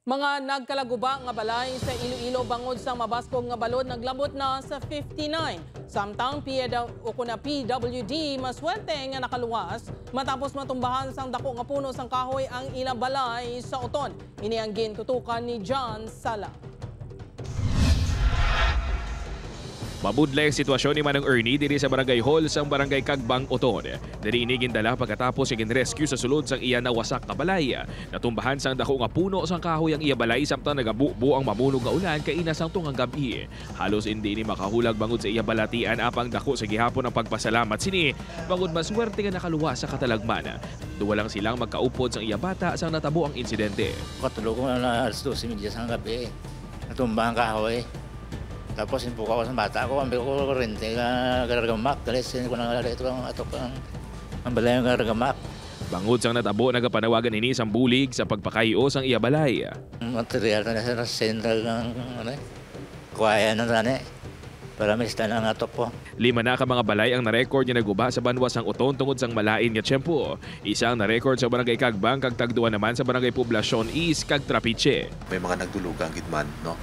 Mga nagkalaguba nga balay sa Iloilo bangod sa mabaskog nga balod naglabot na sa 59. Samtang PWD maswerte nga nakaluwas matapos matumbahan sang dako nga puno sang kahoy ang ilang balay sa Uton. Ini ang gintutukan ni John Sala. Mabudlay ang sitwasyon ni Manang Ernie diri sa Barangay Hall sang Barangay Kagbang, Uton. Diri ini gindala pagkatapos ang rescue sa sulod sang iya nawasak nga balay. Natumbahan sang dako nga puno sang kahoy ang iya balay samtang nagabubo ang mamunog nga ulan kay inasang tungang gabi. Halos hindi ni makahulag bangod sa iya balatian apang dako sa gihapon ang pagpasalamat sini bangod maswerte nga nakaluwas sa katalagman. Duwa lang silang magkaupod sang iya bata sang natabo ang insidente. Katulog ko na alas 12 sa gabi. Natumba ang kahoy. Tapos inpuka ko sa bata ko, ambil ko rente ka garagamak. Dalisin ko na ito ang atok ang balay ng garagamak. Bangod sang natabo, nagapanawagan ini sang bulig sa pagpakayo sang iya balay. Material na sa sentral ng kuwaya ng tani. Para may stand ang atok po. 5 na ka mga balay ang na-record niya naguba sa banwas sang Uton tungod sang malain nga tiyempo. Isang na-record sa Barangay Kagbang kag tagduan naman sa Barangay Poblacion East kag Trapiche. May mga nagdulugang gidman, no?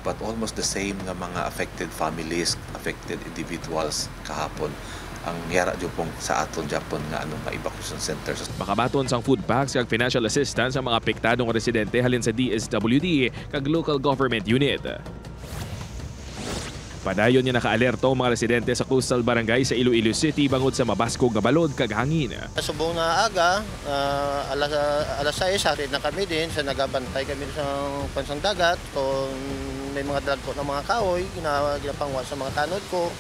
But almost the same nga mga affected families, affected individuals kahapon ang yara dyo pong sa aton Japon nga mga evacuation centers. Makabaton sang food packs kag financial assistance sa mga apektadong residente halin sa DSWD kag local government unit. Padayon niya nakaalerto ang mga residente sa coastal barangay sa Iloilo City bangod sa mabaskog nga balod kag hangin. Subong na aga, alas 6, hatid na kami din sa nagabantay kami sa pansang dagat. Kung may mga dagko ng mga kahoy, ginapangwa sa mga tanod ko.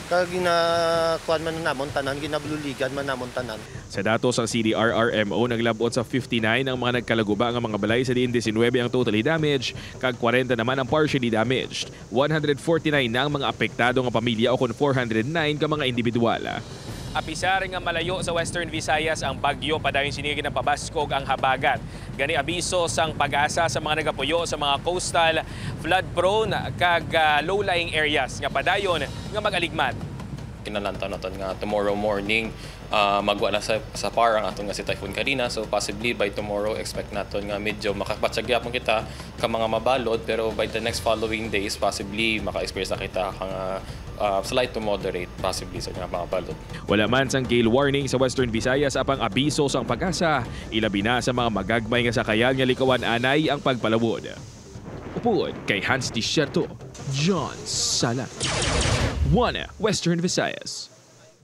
Kag ginakuan man namon tanan, ginabluligan man namon tanan. Sa datos ng CDRRMO, naglabot sa 59 ang mga nagkalaguba ang mga balay sa diin 19 ang totally damaged, kag 40 naman ang partially damaged. 149 na ang mga apektado nga pamilya o kon 409 ka mga individual. Apisar nga malayo sa Western Visayas ang bagyo padayon sinigi ng pabaskog ang habagat. Gani abiso sang pag-asa sa mga nagapuyo sa mga coastal, flood-prone kag low-lying areas nga padayon nga mag-aligmat. Kinalanta naton nga tomorrow morning magwa na sa par ang aton nga si Typhoon Karina, so possibly by tomorrow expect naton nga medyo makapatsagya kita ka mga mabalod, pero by the next following days possibly maka-experience na kita kang slight to moderate possibly sa mga mabalod. Wala man sang gale warning sa Western Visayas apang abiso sang pag-asa, ilabi na sa mga magagmay nga sakayan nga likawan anay ang pagpalawod. Upod kay Hans Desierto, John Sala, 1 Western Visayas.